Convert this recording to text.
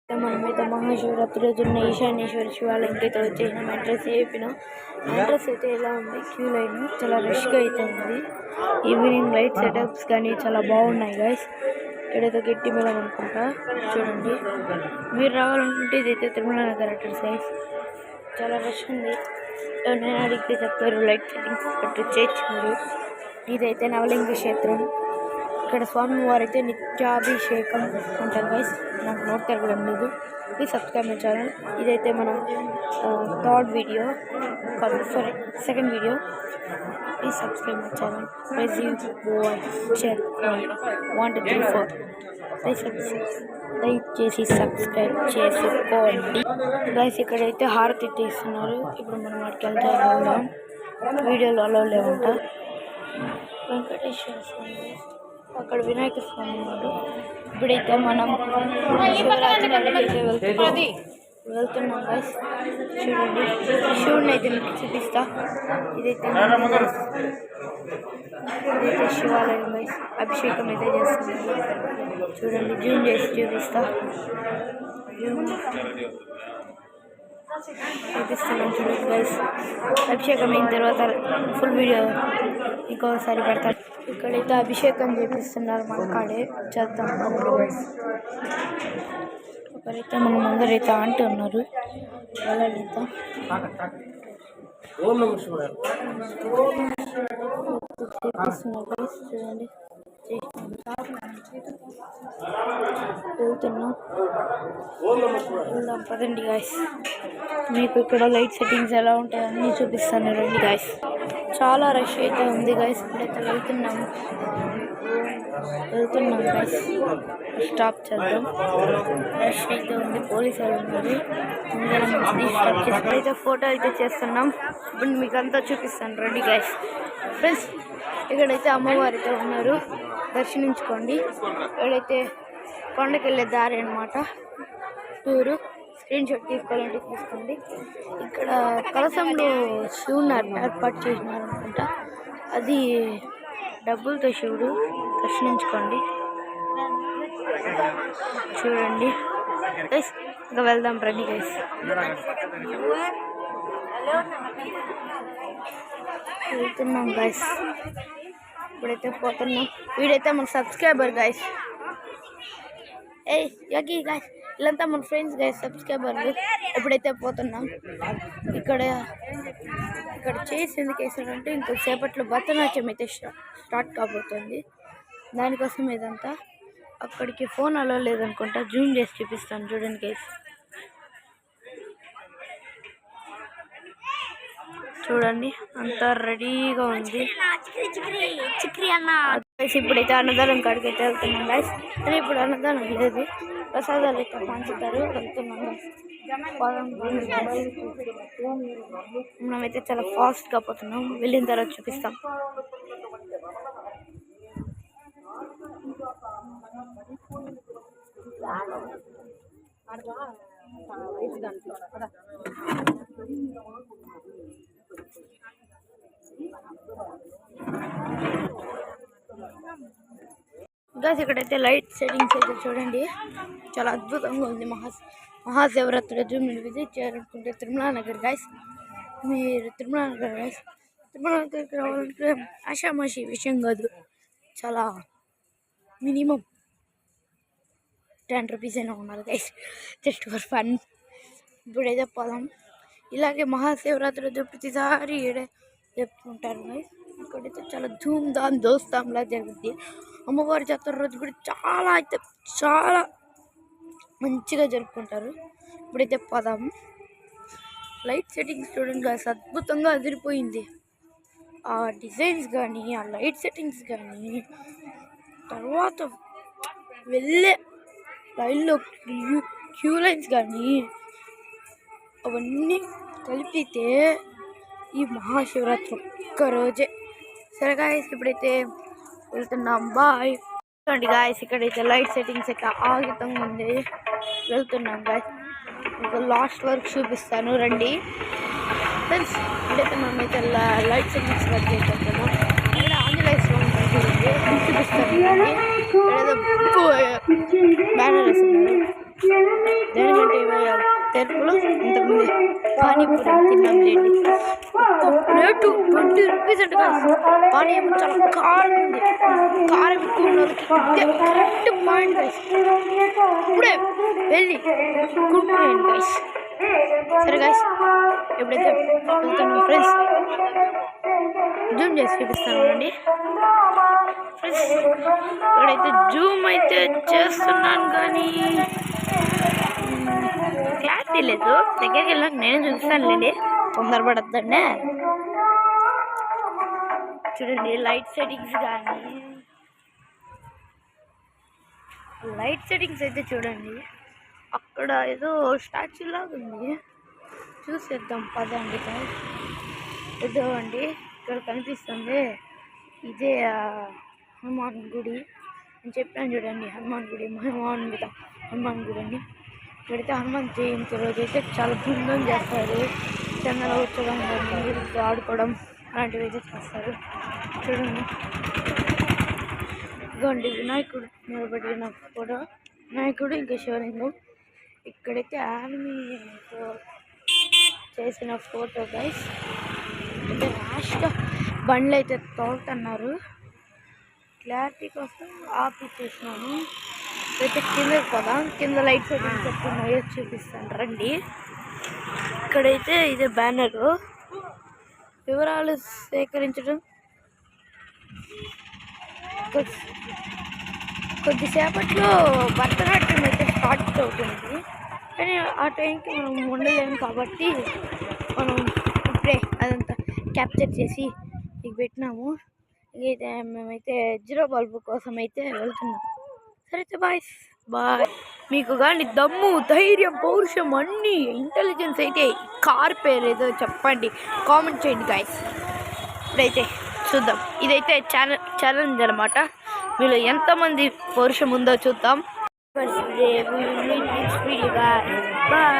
మనమైతే మహాశివరాత్రి రోజున ఈశాన్యేశ్వర శివాలయంకి అయితే వచ్చేసినాం. అడ్రస్ చెప్పినాం. అడ్రస్ అయితే ఎలా ఉంది, క్యూ లైన్ చాలా రష్గా అయితే ఉంది. ఈవినింగ్ లైట్ సెటప్స్ కానీ చాలా బాగున్నాయి గైస్. ఇక్కడైతే గట్టి మేళం అనుకుంటా, చూడండి. మీరు రావాలనుకుంటే ఇదైతే తిరుమల నగర్ అడ్రస్ గైస్. చాలా రష్ ఉంది. నేను అడిగితే చెప్తారు లైట్ సెట్టింగ్స్ పెట్టి చేర్చుకోరు. ఇదైతే నవలింగ క్షేత్రం. ఇక్కడ స్వామివారు అయితే నిత్యాభిషేకం అంటారు గైస్. నాకు నోట్ తిరగడం లేదు. Please subscribe my channel. ఇదైతే మన థర్డ్ వీడియో కాదు, sorry second video. Please subscribe my channel. Please share 1 2 3 4 దయచేసి సబ్స్క్రైబ్ చేసుకోండి గైస్. ఇక్కడైతే హారతి తీస్తున్నారు. ఇప్పుడు మనం వాటికి వెళ్దాం. వీడియోలో అలో లేవంట. వెంకటేశ్వర స్వామి, అక్కడ వినాయక స్వామి ఉన్నారు. ఇప్పుడైతే మనం శివరాత్రి వెళ్తున్నాం గైస్. చూడండి, శివుడిని అయితే మీకు చూపిస్తా. ఇదైతే శివాలయం గైస్. అభిషేకం అయితే చేస్తున్నాం. చూడండి, జూమ్ చేసి చూపిస్తా. చూపిస్తున్నాం చూడండి గైస్. అభిషేకం అయిన తర్వాత ఫుల్ వీడియో ఇంకోసారి పెడతారు. ఇక్కడైతే అభిషేకం చేపిస్తున్నారు. మన కాడే చేద్దాం గైస్. ఒకరైతే మన ముందరైతే ఆంటీ ఉన్నారు. వెళ్ళాలిద్దాం. చేపిస్తున్నారు గైస్. చూడండి, వెళ్తున్నాం. వెళ్దాం పదండి గాయస్. మీకు ఇక్కడ లైట్ సెట్టింగ్స్ ఎలా ఉంటాయో అన్నీ చూపిస్తాను రండి గాయస్. చాలా రష్ అయితే ఉంది గాయస్. ఇప్పుడైతే వెళ్తున్నాం గాయస్. స్టాప్ చేద్దాం. రష్ అయితే ఉంది. పోలీసు వాళ్ళు ఉన్నారు. స్టాప్ చేసి అయితే ఫోటో అయితే చేస్తున్నాం. ఇప్పుడు మీకు అంతా చూపిస్తాను రండి గాయస్. ఫ్రెండ్స్, ఇక్కడైతే అమ్మవారితో ఉన్నారు, దర్శించుకోండి. ఇక్కడైతే కొండకి వెళ్ళే దారి అనమాట. టూరు స్క్రీన్ షాట్ తీసుకోవాలంటే తీసుకోండి. ఇక్కడ కలసంలో శివుని ఏర్పాటు చేసినారు అనుకుంటా. అది డబ్బులతో శివుడు, దర్శించుకోండి. చూడండి గైస్. ఇంకా వెళ్దాం రండి గైస్. వెళ్తున్నాం గైస్. ఇప్పుడైతే పోతున్నాం. వీడైతే మన సబ్స్క్రైబర్ గైస్. యకి గైస్, వీళ్ళంతా మన ఫ్రెండ్స్ గైస్, సబ్స్క్రైబర్లు. ఎప్పుడైతే పోతున్నాం. ఇక్కడ చేసి ఎందుకు వేసాడంటే ఇంకొద్దిసేపట్లో భరతనాట్యం అయితే స్టార్ట్ కాబోతుంది. దానికోసం ఇదంతా. అక్కడికి ఫోన్ అలా లేదనుకుంటా. జూమ్ చేసి చూపిస్తాను చూడండి గైస్. చూడండి, అంతా రెడీగా ఉంది. ఇప్పుడైతే అన్నదానం కాడికి అయితే వెళ్తున్నాం గైస్. కానీ ఇప్పుడు అన్నదానం లేదు, ప్రసాదాలు అయితే పంచుతారు. వెళ్తున్నాం గైస్. మనమైతే చాలా ఫాస్ట్గా పోతున్నాం. వెళ్ళిన తర్వాత చూపిస్తాం. గైస్, ఇక్కడైతే లైట్ సెట్టింగ్స్ అయితే చూడండి, చాలా అద్భుతంగా ఉంది. మహాశివరాత్రి రోజు మీరు విజిట్ చేయాలనుకుంటే తిరుమల నగర్ గైస్. మీరు తిరుమల నగర్ గైస్. తిరుమల నగర్కి రావాలంటే ఆషామాషి విషయం కాదు. చాలా మినిమం 10 రూపీస్ అయినా ఉన్నారు గైస్, జస్ట్ ఫర్ ఫన్. ఇప్పుడైతే పోదాం. ఇలాగే మహాశివరాత్రి రోజు ప్రతిసారి ఈడే చెప్తుంటారు గైస్. ఇక్కడైతే చాలా ధూమ్ ధామ్ దోస్తాంలా జరుగుద్ది. అమ్మవారి జాతర రోజు కూడా చాలా మంచిగా జరుపుకుంటారు. ఇప్పుడైతే పోదాం. లైట్ సెట్టింగ్స్ చూడండి గైస్, అద్భుతంగా అదిరిపోయింది. ఆ డిజైన్స్ కానీ, ఆ లైట్ సెట్టింగ్స్ కానీ, తర్వాత వెళ్ళే రైల్లో క్యూ లైన్స్ కానీ, అవన్నీ కలిపితే ఈ మహాశివరాత్రి ఒక్కరోజే. సరే గాయస్, ఇప్పుడైతే వెళ్తున్నాం. బాయ్. చూడండి గాయస్, ఇక్కడైతే లైట్ సెట్టింగ్స్ అయితే ఆగితంగా ఉంది. వెళ్తున్నాం గాయస్. ఇంకా లాస్ట్ వరకు చూపిస్తాను రండి ఫ్రెండ్స్. ఇప్పుడైతే మనమైతే లైట్ సెట్టింగ్స్ వరకు అయిపోతున్నాం. ఇక్కడ ఆంజనేయ స్వామి చూపిస్తాను. బ్యానర్ వేస్తున్నారు. దేనికంటే తెరుపులో ఇంతకుముందు పానీపూరి తిన్నాం లేండి. ఒక్క ప్లేటు 20 రూపీస్ అంట guys. పానీ ఏమో చాలా కారం ఉంది. కారం ఎక్కువ ఉన్న వాళ్ళకి ఇదే కరెక్ట్ పాయింట్ గైస్. ఇప్పుడే వెళ్ళి కొనుక్కునేయండి గైస్. సరే గైస్, ఎప్పుడైతే వెళ్తున్నాం ఫ్రెండ్స్, జూమ్ చేసి చూపిస్తాను అండి ఫ్రెండ్స్. ఇక్కడైతే జూమ్ అయితే చేస్తున్నాను కానీ క్లారిటీ లేదు. దగ్గరికి వెళ్ళాక నేను చూపిస్తానులేండి, తొందరపడద్దండి. చూడండి లైట్ సెట్టింగ్స్ కానీ అయితే చూడండి. అక్కడ ఏదో స్టాచ్యూ లాగా ఉంది, చూసేద్దాం పదండి. ఏదో అండి ఇక్కడ కనిపిస్తుంది, ఇదే హనుమాన్ గుడి అని చెప్పాను చూడండి. హనుమాన్ గుడి హనుమాన్ గుడి అండి. ఇక్కడైతే హనుమాన్ జయంతి రోజు అయితే చాలా బృందం చేస్తారు. చందన ఉత్సవం నీరుతో ఆడుకోవడం అలాంటివి అయితే చేస్తారు. చూడండి ఇదిగోండి వినాయకుడు నిలబడిన ఫోటో, వినాయకుడు ఇంకా శివలింగం. ఇక్కడైతే ఆర్మీతో చేసిన ఫోటో గైస్. అంటే ర్యాష్గా బండ్లు అయితే తోలుతున్నారు. క్లారిటీ కోసం ఆపిచ్చేసినాను. అయితే కిందకి పోదాం, కింద లైట్ సెట్టింగ్ చెప్తున్నాయో చూపిస్తాను రండి. ఇక్కడైతే ఇదే బ్యానరు, వివరాలు సేకరించడం. కొద్దిసేపట్లో భరతనాట్యం అయితే స్టార్ట్ అవుతుంది, కానీ ఆ టైంకి మనం ఉండలేము కాబట్టి మనం ఇప్పుడే అదంతా క్యాప్చర్ చేసి ఇక పెట్టినాము. ఇంకైతే మేమైతే జీరో బల్బు కోసం అయితే వెళ్తున్నాం. సరే బాయ్. మీకు కానీ దమ్ము, ధైర్యం, పౌరుషం, అన్నీ ఇంటెలిజెన్స్ అయితే కార్ పేరు ఏదో చెప్పండి, కామెంట్ చేయండి గాయస్. ఇప్పుడైతే చూద్దాం. ఇదైతే ఛాలెంజ్ అనమాట. మీలో ఎంతమంది పౌరుషం ఉందో చూద్దాం. బాయ్.